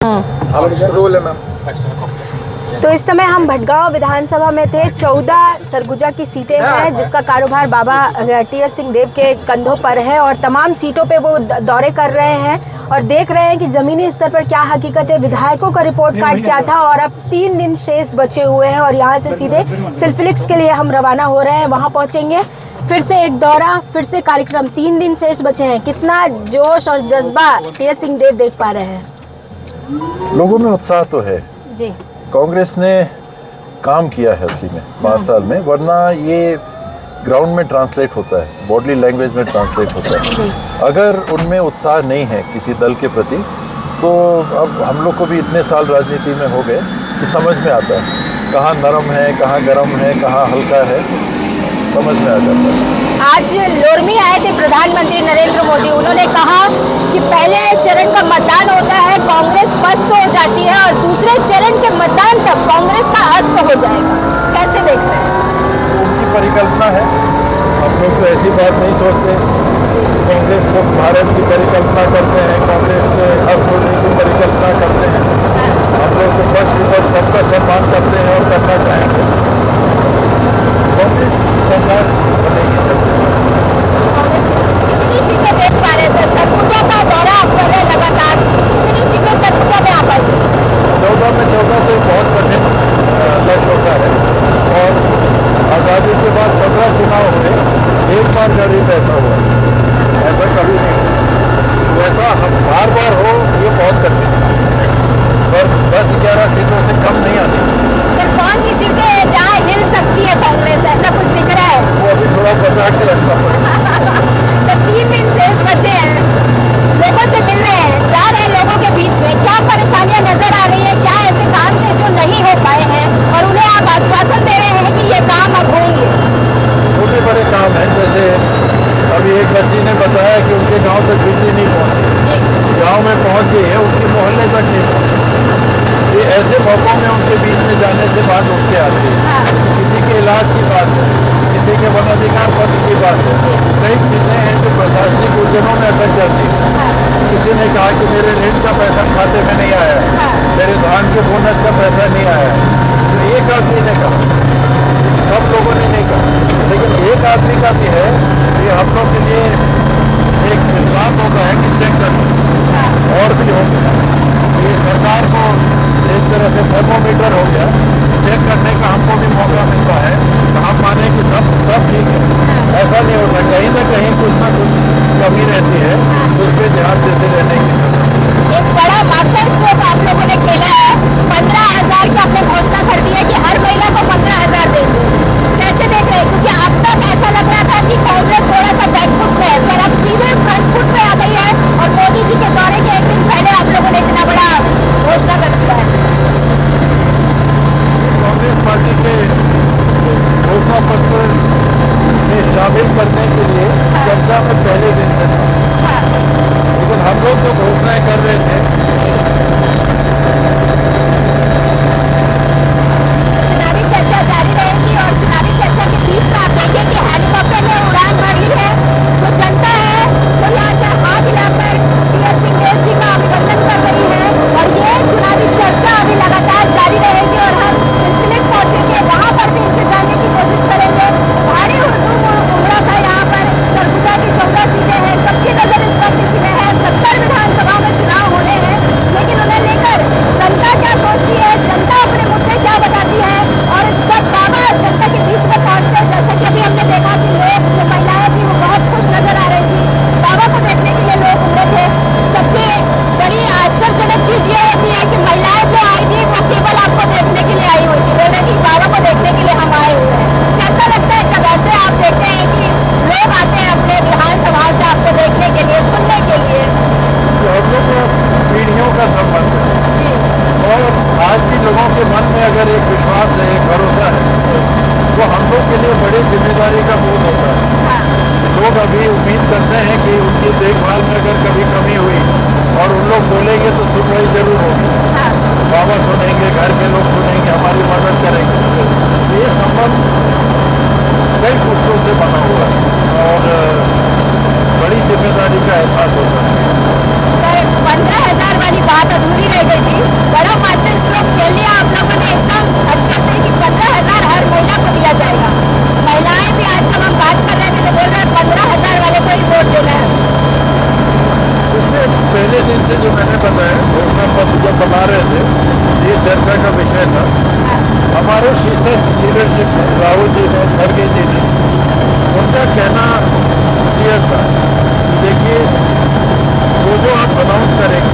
तो इस समय हम भटगांव विधानसभा में थे। 14 सरगुजा की सीटें हैं जिसका कारोबार बाबा टीएस सिंहदेव के कंधों पर है और तमाम सीटों पे वो दौरे कर रहे हैं और देख रहे हैं कि जमीनी स्तर पर क्या हकीकत है। विधायकों का रिपोर्ट कार्ड क्या था और अब 3 दिन शेष बचे हुए हैं और यहाँ से सीधे सिल्फिलिक्स के लिए हम रवाना हो रहे हैं। वहाँ पहुँचेंगे, फिर से एक दौरा, फिर से कार्यक्रम। 3 दिन शेष बचे हैं। कितना जोश और जज्बा टीएस सिंहदेव देख पा रहे हैं? लोगों में उत्साह तो है जी। कांग्रेस ने काम किया है उसी में 5 साल में, वरना ये ग्राउंड में ट्रांसलेट होता है, बॉडी लैंग्वेज में ट्रांसलेट होता है। अगर उनमें उत्साह नहीं है किसी दल के प्रति तो अब हम लोग को भी इतने साल राजनीति में हो गए कि समझ में आता है कहाँ नरम है, कहाँ गरम है, कहाँ हल्का है, समझ में आ जाता है। आज लोरमी आए थे प्रधानमंत्री नरेंद्र मोदी। उन्होंने कहा कि पहले चरण का मतदान होता है, कांग्रेस पस्त हो जाती है और दूसरे चरण के मतदान तक कांग्रेस का अस्त हो जाएगा। कैसे देख रहे हैं? उनकी परिकल्पना है, हम लोग तो ऐसी बात नहीं सोचते। कांग्रेस को भारत की परिकल्पना करते हैं, कांग्रेस के अस्त होने की परिकल्पना करते हैं। हम लोग तो पक्ष विपक्ष सबका सम्मान करते हैं और करना चाहेंगे। कांग्रेस की सरकार बनेगी। कितनी सीटें देख पा रहे हैं सर? सरगुजा का दौरा आप कर रहे हैं लगातार, कितनी सीटें सरगुजा में आ पाएगी? 14 में 14 तो बहुत कठिन लक्ष्य होता है और आज़ादी के बाद 15 चुनाव हुए, एक बार गरीब ऐसा हुआ, ऐसा कभी नहीं हुआ। वैसा हम बार बार हो ये बहुत कठिन है, पर 10-11 सीटों से कम नहीं आती। सर कौन सी सीटें हैं जहाँ हिल सकती है कांग्रेस, ऐसा कुछ दिख रहा है? वो अभी थोड़ा बचा के रखना पड़ेगा। तो 3 दिन शेष बचे हैं, लोगों से मिल रहे हैं, जा रहे हैं लोगों के बीच में, क्या परेशानियां नजर आ रही है? क्या ऐसे काम थे जो नहीं हो पाए हैं और उन्हें आप आश्वासन दे रहे हैं कि ये काम अब होंगे? छोटे बड़े काम हैं, जैसे अभी एक बच्ची ने बताया कि उनके गांव तक बिजली नहीं पहुंची, गांव में पहुंच गई है, उनके मोहल्ले तक नहीं पहुंची। ये ऐसे मौकों में उनके बीच में जाने से बात उठ के आती है। किसी के इलाज की बात है, किसी के वनाधिकार पत्र की बात है, कई चीज़ें हैं जो प्रशासनिक उलझनों में अटक जाती है। किसी ने कहा कि मेरे ऋण का पैसा खाते में नहीं आया, मेरे धान के बोनस का पैसा नहीं आया। तो एक आदमी ने कहा, सब लोगों ने नहीं कहा, लेकिन एक आदमी का भी है। ये हम लोग के लिए एक विश्वास होता है कि चेक कर और भी हो गया। ये सरकार को एक तरह से थर्मोमीटर हो गया, चेक करने का हमको भी मौका मिलता है तो हम माने कि सब ठीक है। ऐसा नहीं होता, कहीं ना कहीं कुछ ना कुछ कमी रहती है, उस पर ध्यान देते रहने की जरूरत। एक बड़ा मास्टर स्ट्रोक आप लोगों ने खेला है, 15,000 की आपने घोषणा कर दी है कि हर महिला को 15,000 देंगे। कैसे देख रहे हैं? क्योंकि अब तक ऐसा लग रहा था कि कांग्रेस थोड़ा सा बैकफुट में है, पर अब सीधे फ्रंट फुट पे आ गई है और मोदी जी के दौरे के 1 दिन पहले आप लोगों ने इतना बड़ा घोषणा कर दिया है। कांग्रेस पार्टी के घोषणा पत्र में शामिल करने के लिए चर्चा में पहले दिन से था, लेकिन हम लोग जो घोषणाएं कर रहे थे चुनावी चर्चा जारी रहेगी और चुनावी चर्चा के बीच में आप देखिए कि हेलीकॉप्टर ने उड़ान भर ली है। जो जनता है वो यहाँ से हाथ हिलाकर टीएस सिंहदेव जी का अभिनंदन कर रही है और ये चुनावी चर्चा अभी लगातार जारी रहेगी और हम सिलसिले पहुंचेंगे, वहाँ पर भी इनसे जानने की कोशिश करेंगे। भारी हुजूम उमड़ा था यहाँ पर। सरगुजा की 14 सीटें हैं, सबकी नजर इस वक्त इसी में है। 70 विधानसभा में चुनाव होने हैं, लेकिन उन्हें लेकर जनता क्या सोचती है, जनता अपने मुद्दे क्या बताती है और जब बाबा जनता के बीच में पहुंचते हैं, जैसे कि अभी हमने देखा कि लोग, जो महिलाएं थी वो बहुत खुश नजर आ रही थी, बाबा को देखने के लिए लोग उमड़े थे। सबसे बड़ी आश्चर्यजनक चीज ये होती है कि महिलाएं जो आई थी वो केवल आपको देखने के लिए आई हुई थी, बोल रही थी बाबा को देखने के लिए हम आए हुए हैं। कैसा लगता है जब ऐसे आप देखते हैं कि लोग आते हैं अपने विधानसभा से आपको देखने के लिए, सुनने के लिए? हम लोग को पीढ़ियों का संबंध है जी। और आज भी लोगों के मन में अगर एक विश्वास है, एक भरोसा है, तो हम लोग के लिए बड़ी जिम्मेदारी का बोध होता है। लोग अभी उम्मीद करते हैं कि उनकी देखभाल में अगर कभी कमी हुई और उन लोग बोलेंगे तो सुनवाई जरूर होगी। बाबा सुनेंगे, घर के लोग सुनेंगे, हमारी मदद करेंगे। ये संबंध कई पुष्टों से बना हुआ है और बड़ी जिम्मेदारी का एहसास होता है। सर 15,000 वाली बात अधूरी रह गई थी जब बता रहे थे, ये चर्चा का विषय था। हमारे शीर्ष लीडरशिप ने, राहुल जी ने, खड़गे जी ने, उनका कहना क्लियर था कि देखिए, जो आप अनाउंस करेंगे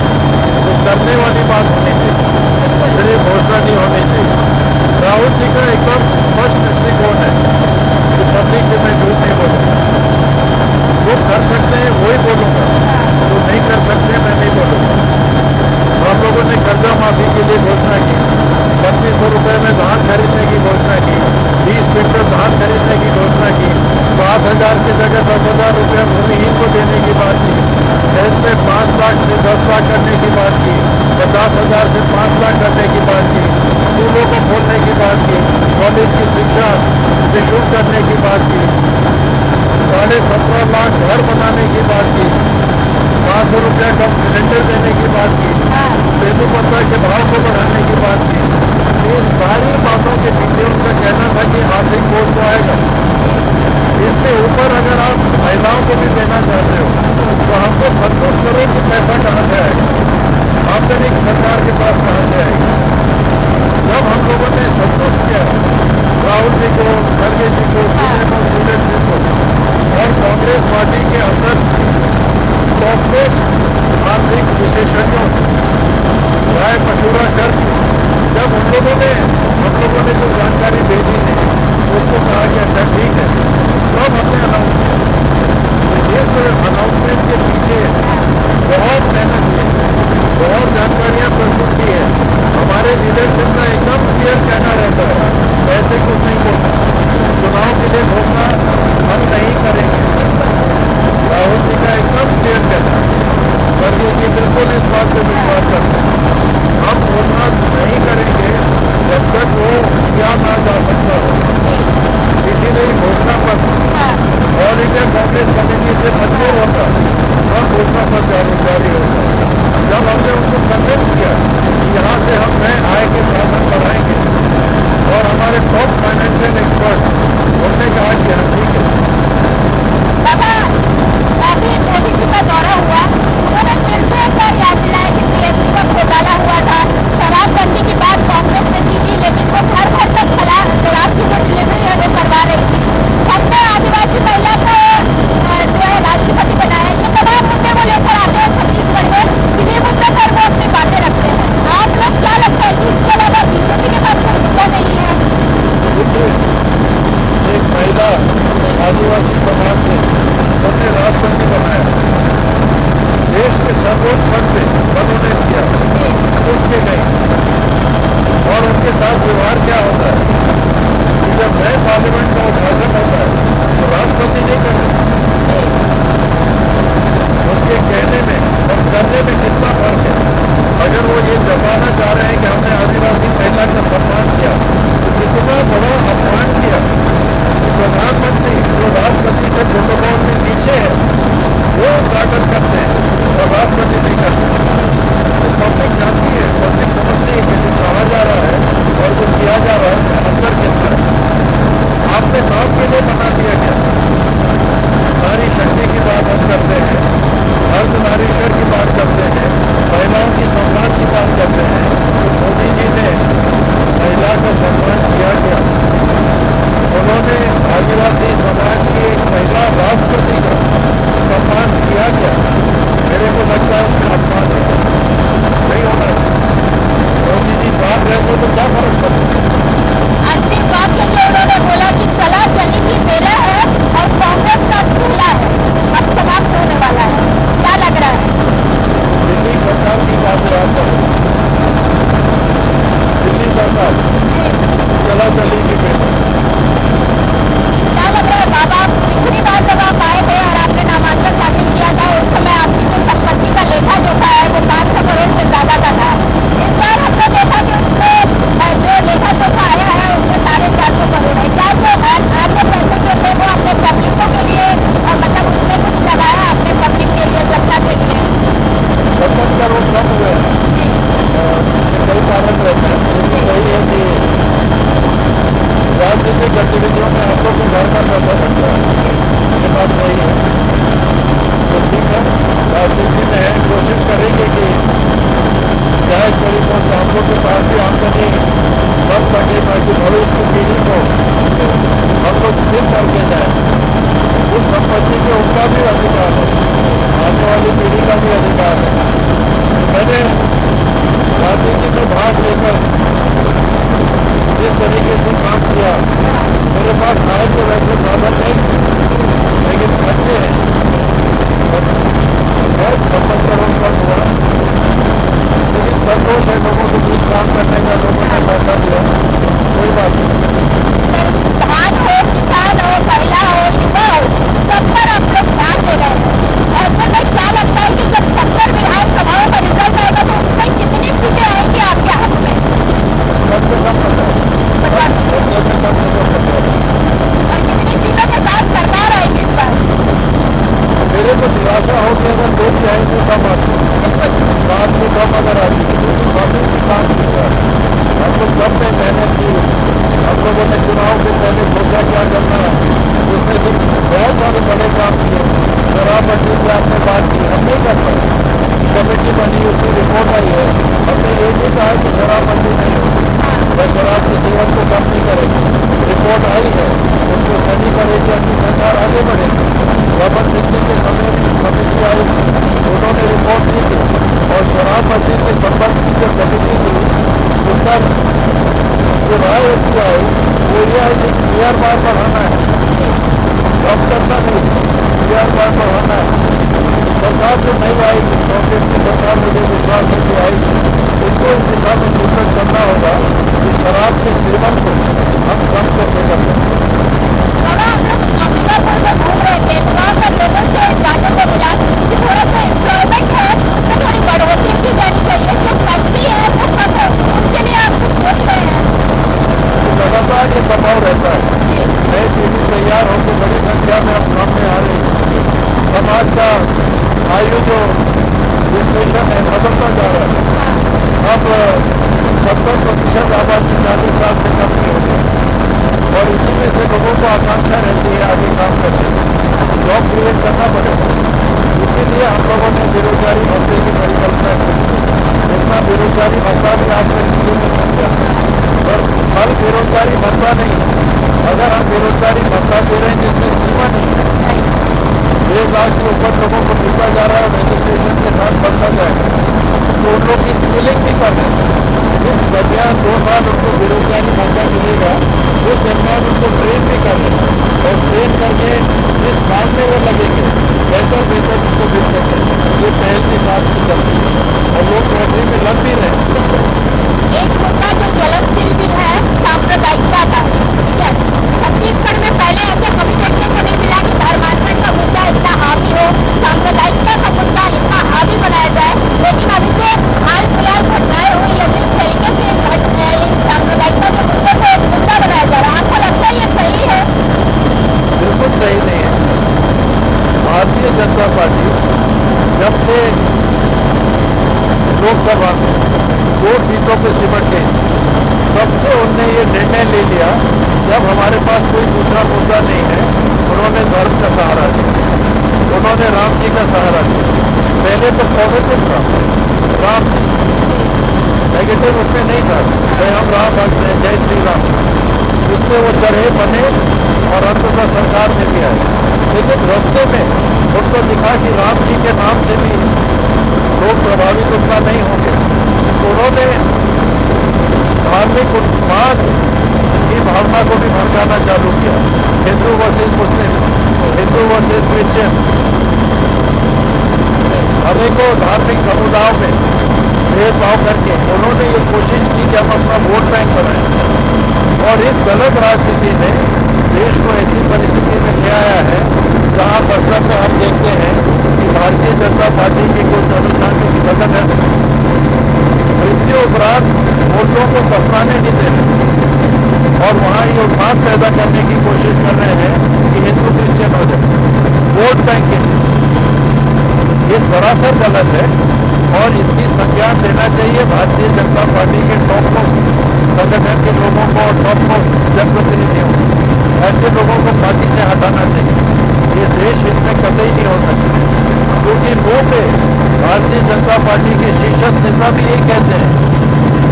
तो करने वाली बात होनी चाहिए, सिर्फ घोषणा नहीं होनी चाहिए। राहुल जी का एकदम स्पष्ट दृष्टिकोण है कि पब्लिक से मैं झूठ नहीं बोलूँगा, वो कर सकते हैं वही बोलूँगा, जो नहीं कर सकते मैं नहीं बोलूँगा। हम लोगों ने कर्जा माफी के लिए घोषणा की, 3200 रुपये में धान खरीदने की घोषणा की, 20 क्विंटल धान खरीदने की घोषणा की, 7,000 की जगह 10,000 रुपये भूमिहीन को देने की बात की, हेल्थ में 5 लाख से 10 लाख करने की बात की, 50,000 से 5 लाख करने की बात की, स्कूलों को खोलने की बात की, कॉलेज की शिक्षा निःशुल्क करने की बात की, 17.5 लाख घर बनाने की बात की, 500 रुपया कम सिलेंडर देने की बात की, तेंदुपत्ता के भाव को बढ़ाने की बात की। ये सारी बातों के पीछे उनका कहना था कि आर्थिक बोझ तो आएगा। इसके ऊपर अगर आप महिलाओं को भी देना चाहते हो तो हमको संतोष करो कि पैसा कहाँ से आएगा, आमदनी सरकार के पास कहाँ से आएगी। जब हम लोगों ने संतोष किया राहुल जी को, खड़गे जी को, लीडरशिप को और कांग्रेस पार्टी के अंदर टॉपमोस्ट आर्थिक विशेषज्ञों राय मशूरा करके जब हम लोगों ने जो जानकारी भेजी थी उसको कहा कि अच्छा ठीक है, तब हमने अनाउंस किया। इस अनाउंसमेंट के पीछे बहुत मेहनत की, बहुत जानकारियाँ प्रस्तुत की है। हमारे लीडरशिप का एकदम क्लियर कहना रहता है, ऐसे कुछ नहीं बोलना, चुनाव के लिए घोषणा हम नहीं करेंगे। राहुल जी का एकदम क्लियर कहना है, खड़गे जी बिल्कुल इस बात पे विश्वास करते हैं, हम घोषणा नहीं करेंगे जब तक वो किया ना जा सकता हो। इसीलिए घोषणा पत्र ऑल इंडिया कांग्रेस कमेटी से मंजूर होता तब घोषणा पत्र जारी होता। जब हमने उनको कन्विंस किया कि यहाँ से हम नए आय के साधन बढ़ाएंगे और हमारे टॉप फाइनेंशियल एक्सपर्ट उन्होंने कहा कि हाँ ठीक है। बाबा, अभी मोदी जी का दौरा हुआ, उन्होंने फिर से एक बार याद दिलाया कि पीएससी का घोटाला हुआ था। शराबबंदी की बात कांग्रेस ने की थी, लेकिन वो घर घर तक शराब की जो डिलीवरी है वो करवा रही थी। हमने आदिवासी महिला को जो है राष्ट्रपति बनाया। ये तमाम मुद्दे वो लेकर आते हैं छत्तीसगढ़ में, इन्हीं मुद्दे पर वो अपनी बातें रखते हैं। आप लोग क्या लगता है कि इसके अलावा बीजेपी के पास कोई मुद्दा नहीं है? एक महिला आदिवासी समाज से उन्होंने राष्ट्रपति बनाया, देश के सर्वोच्च पद पे मनोनीत किया, चुन के गई। और उनके साथ व्यवहार क्या होता है कि जब नए पार्लियामेंट का उद्घाटन होता है तो राष्ट्रपति नहीं करते। उनके कहने में और करने में कितना फर्क है। अगर वो ये जताना चाह रहे हैं कि हमने आदिवासी महिला का सम्मान किया तो कितना बड़ा अपमान किया कि प्रधानमंत्री जो राष्ट्रपति के प्रोटोकॉल में नीचे है वो उद्घाटन करते हैं और राष्ट्रपति नहीं करते। तो पब्लिक जानती है, पब्लिक समझती है कि जो कहा जा रहा है और जो किया जा रहा है अंतर कितना है। आपने नाम के लिए बना दिया गया। नारी शक्ति की बात हम करते हैं, अर्धनारीश्वर की बात करते हैं, महिलाओं की सम्मान की बात करते हैं, तो मोदी जी ने महिला का सम्मान किया गया। उन्होंने आदिवासी समाज की एक महिला राष्ट्रपति का सम्मान किया गया। मेरे को लगता है उसका अपमान नहीं होना चाहिए। बच्चों के पास भी आमदनी बढ़ सके ताकि भविष्य की पीढ़ी को हम लोग स्थिर करके जाए। उस संपत्ति के उनका भी अधिकार है, आने वाली पीढ़ी का भी अधिकार है। मैंने राजनीति में भाग लेकर जिस तरीके से काम किया, मेरे पास आय के वैसे साधन नहीं, लेकिन अच्छे हैं। बहुत 56 करोड़ का हुआ, लेकिन संतोष है लोगों के बीच काम करने का, लोगों ने पैसा दिया, कोई बात नहीं। धान हो, किसान हो, महिला हो, युवा हो, सब पर आप लोग ध्यान दे रहे हैं। ऐसे में क्या लगता है कि जब 70 विधानसभाओं का रिजल्ट आएगा तो उसमें कितनी सीटें आएंगी आपके हाथ में? कम से कम 50 और कितनी सीटों के साथ सरकार आएगी इस बार? मेरे को निराशा होगी अगर 2/3 से कम आती, 7 से कम अगर आती, क्योंकि काफी काम किया हम लोग, सब ने मेहनत की। हम लोगों ने चुनाव के पहले सोचा क्या करना है, उसमें से बहुत सारे बड़े काम किए। शराबबंदी की आपने बात की, हम नहीं कर पाए, कमेटी बनी, उसकी रिपोर्ट आई है। हमने ये नहीं कहा कि शराबबंदी नहीं होगी या शराब के सेवन को कम नहीं करेगी, रिपोर्ट आई है, उसको स्टडी करेगी, अपनी सरकार आगे बढ़ेगी। रमन सिंह जी के समय में कमेटी आई, उन्होंने रिपोर्ट दी थी, और शराबबंदी के संबंध की जो कमेटी थी उसका जो राय उसकी आई वो ये है कि पीआर बार बढ़ाना है, कम करना नहीं, पीआर बार बढ़ाना है। सरकार जो नहीं आएगी, कांग्रेस की सरकार मुझे विश्वास है कि आएगी, उसको इस दिशा में चिंतन करना होगा कि शराब के सेवन को हम कम कैसे कर सकते हैं। हम लोग अंबिकापुर में घूम रहे थे तो वहाँ पर लोगों से जानने को मिला कि थोड़ा सा एम्प्लॉयमेंट है उसमें थोड़ी बढ़ोतरी की जानी चाहिए, जो फैक्ट्री है वो कम है, उसके लिए आप कुछ सोच रहे हैं? लगातार ये दबाव रहता है, नई पीढ़ी तैयार होकर बड़ी संख्या में अब सामने आ रही है। समाज का आयु जो विश्लेषण है बदलता जा रहा है। अब 70% आबादी 40 साल से कम की होगी, और इसी में से लोगों को आकांक्षा रहती है आगे काम करने की, जॉब क्रिएट करना पड़ेगा। इसीलिए हम लोगों ने बेरोजगारी भत्ते की परिकल्पना की। इतना बेरोजगारी भत्ता भी आपने किसी में नहीं किया, और हर बेरोजगारी भत्ता नहीं, अगर हम बेरोजगारी भत्ता दे रहे हैं जिसमें सीमा नहीं है, 1 लाख से ऊपर लोगों को मिलता जा रहा है, रजिस्ट्रेशन के साथ बढ़ता जाएगा, तो उन लोग की स्किलिंग भी कर रहे हैं। इस दरमियान 2 साल उनको बेरोजगारी भत्ता मिलेगा, उस दरमियान उनको ट्रेन भी कर रहे हैं, और ट्रेन करके जिस काम में वो लगेंगे बेहतर उनको मिल सके, ये पहल के साथ भी चलती है, और लोग नौकरी में लग भी रहे हैं। एक मुद्दा जो ज्वलनशील भी है सांप्रदायिकता का, ठीक है, छत्तीसगढ़ में पहले ऐसे कभी देखने को नहीं मिला कि धर्मांतरण का मुद्दा इतना हावी हो, सांप्रदायिकता का मुद्दा इतना हावी बनाया जाए। लेकिन अभी जो हाल फिलहाल घटनाएं हुई है, जिस तरीके से इन सांप्रदायिकता के मुद्दे को एक मुद्दा बनाया जा रहा है, आपको लगता है ये सही है? बिल्कुल सही नहीं है। भारतीय जनता पार्टी जब से लोकसभा में 2 सीटों पर सिमट गई, तब से उनने ये निर्णय ले लिया जब हमारे पास कोई दूसरा मुद्दा नहीं है, उन्होंने धर्म का सहारा लिया, उन्होंने राम जी का सहारा लिया। पहले तो पॉजिटिव था राम जी, नेगेटिव उसमें नहीं था, जय हम राम भक्त हैं, जय श्री राम, इसमें वो चढ़े बने और अंततः सरकार में भी आए। लेकिन रास्ते में उनको दिखा कि राम जी के नाम से भी लोग प्रभावित उतना नहीं होंगे, तो उन्होंने धार्मिक उत्पाद की भावना को भी भड़काना चालू किया। हिंदू वर्सेस मुस्लिम, हिंदू वर्सेस क्रिश्चियन, अनेकों धार्मिक समुदायों में भेदभाव करके उन्होंने ये कोशिश की कि हम अपना वोट बैंक बनाएं, और इस गलत राजनीति ने देश को ऐसी परिस्थिति में ले आया है जहाँ बस्तर में हम देखते हैं कि भारतीय जनता पार्टी की कुछ अनुशासन की कदम है, मृत्यु उपरांत वोटों को सपनाने नहीं दे रहे, और वहाँ ये उत्पाद पैदा करने की कोशिश कर रहे हैं कि हिंदू क्रिश्चियन हो जाए वोट बैंक के लिए। ये सरासर गलत है, और इसकी संज्ञान देना चाहिए भारतीय जनता पार्टी के टॉप मोस्ट संगठन के लोगों को और टॉप मोस्ट जनप्रतिनिधियों को। ऐसे लोगों को पार्टी से हटाना चाहिए। ये देश इसमें कतई नहीं हो सकता, क्योंकि वो पे भारतीय जनता पार्टी के शीर्षक नेता भी यही कहते हैं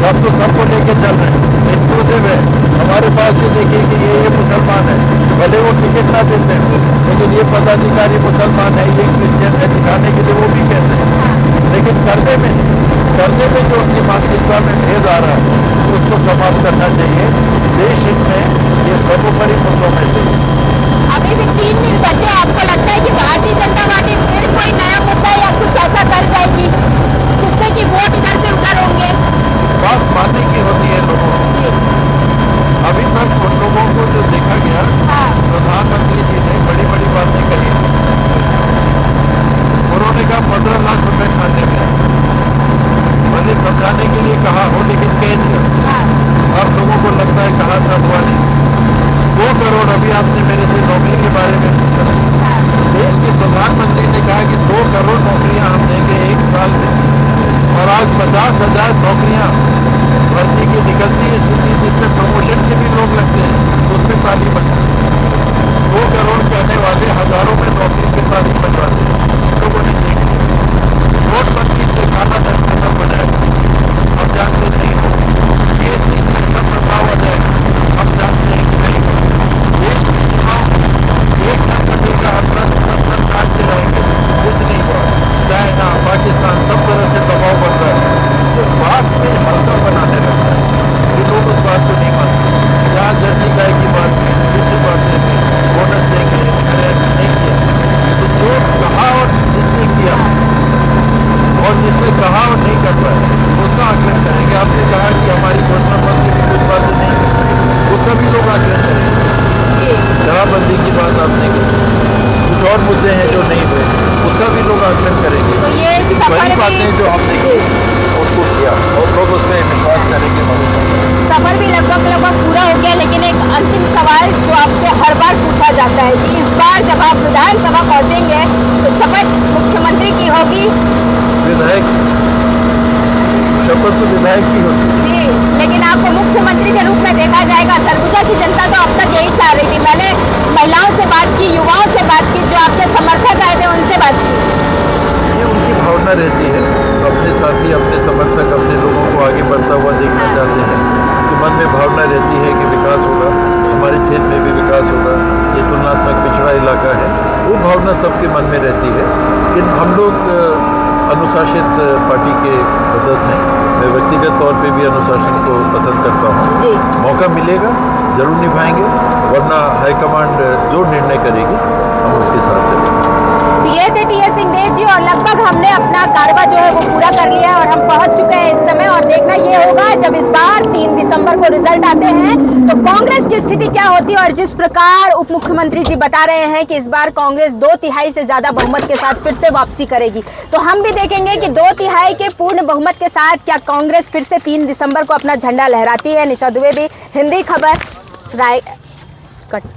सब तो सबको लेके चल रहे हैं, इंक्लूसिव है। हमारे पास भी देखिए कि ये मुसलमान है, भले वो टिकट ना देते हैं, लेकिन ये पदाधिकारी मुसलमान है, ये क्रिश्चियन है, दिखाने के लिए वो भी कहते हैं। लेकिन करने में जो उनकी मानसिकता में भेद आ रहा है, उसको समाप्त करना चाहिए। देश हित में ये सर्वोपरि मुद्दों में से अभी भी 3 दिन बचे, आपको लगता है कि भारतीय जनता पार्टी फिर कोई नया मुद्दा या कुछ ऐसा कर जाएगी जिससे कि वोट इधर से उधर होंगे? बात मानने की होती है लोगों को। जी अभी तक उन लोगों को जो देखा गया, हाँ प्रधानमंत्री जी ने बड़ी बड़ी बातें कही। उन्होंने कहा 15 लाख रुपए खाते में, भले समझाने के लिए कहा हो, लेकिन कह दिया। हाँ अब लोगों को लगता है कहा था हुआ नहीं। 2 करोड़ अभी आपने मेरे से नौकरी के बारे में पूछा। हाँ देश के प्रधानमंत्री ने कहा कि 2 करोड़ नौकरियां हम देंगे 1 साल में, और आज 50,000 नौकरियां भर्ती की निकलती है सूची, जिसमें प्रमोशन के भी लोग लगते हैं, तो उसमें ताली बजती है। 2 करोड़ कहने वाले हजारों में नौकरी की ताली बजवाते हैं। लोगों ने देख लिया। नोटबंदी से काला धन खत्म हो जाएगा, हम जानते नहीं हो। देश की संख्या बदलाव हो जाएगा, हम जानते हैं कि नहीं हो। देश की सीमाओं में एक संगठन का 10 राज्य रहेंगे, कुछ नहीं हुआ। चाइना, पाकिस्तान, सब तरह से दबाव बढ़ रहा है। तो बात में हल्का बनाने लगता है, ये लोग उस बात को नहीं मानते। जहाँ जर्सी गाय की बात की, दूसरी बातें की, बोनस देंगे, नहीं किया। तो जो कहा और जिसने किया, और जिसने कहा और नहीं कर पाया, उसका आकलन करेंगे। आपने कहा कि हमारी घोषणा पत्र की कुछ बातें नहीं की, उसका भी लोग आकलन करेंगे। शराबबंदी की बात आपने की, कुछ और मुद्दे हैं जो नहीं हुए, उसका भी लोग आकलन करेंगे। तो ये कि सफर बड़ी भी बातें जो हमने की उसको किया, और लोग उस पर विश्वास करेंगे, भरोसा करेंगे। सफर भी लगभग पूरा हो गया, लेकिन एक अंतिम सवाल जो आपसे हर बार पूछा जाता है कि इस बार जब आप विधानसभा पहुंचेंगे तो शपथ मुख्यमंत्री की होगी? विधायक, शपथ तो विधायक की होती है। जी, लेकिन आपको मुख्यमंत्री के रूप में देखा जाएगा। सरगुजा की जनता तो अब तक यही चाह रही थी। मैंने महिलाओं से बात की, युवाओं से बात की, जो आपके समर्थक आए थे उनसे बात की। ये उनकी भावना रहती है, अपने साथी, अपने समर्थक, अपने लोगों को आगे बढ़ता हुआ देखना चाहते हैं। कि मन में भावना रहती है कि विकास होगा, हमारे क्षेत्र में भी विकास होगा, ये तुलनात्मक पिछड़ा इलाका है, वो भावना सबके मन में रहती है। लेकिन हम लोग अनुशासित पार्टी के सदस्य हैं। मैं व्यक्तिगत तौर पे भी अनुशासन को पसंद करता हूँ। जी मौका मिलेगा जरूर निभाएंगे, वरना हाईकमांड जो निर्णय करेगी हम उसके साथ चलेंगे। तो ये थे टीएस सिंहदेव जी, और लगभग हमने अपना कार्रवाई जो है वो पूरा कर लिया है और हम पहुंच चुके हैं इस समय। और देखना ये होगा जब इस बार 3 दिसंबर को रिजल्ट आते हैं तो कांग्रेस की स्थिति क्या होती है। और जिस प्रकार उप मुख्यमंत्री जी बता रहे हैं कि इस बार कांग्रेस 2/3 से ज्यादा बहुमत के साथ फिर से वापसी करेगी, तो हम भी देखेंगे कि 2/3 के पूर्ण बहुमत के साथ क्या कांग्रेस फिर से 3 दिसंबर को अपना झंडा लहराती है। निशा द्विवेदी, हिंदी खबर, रायगढ़।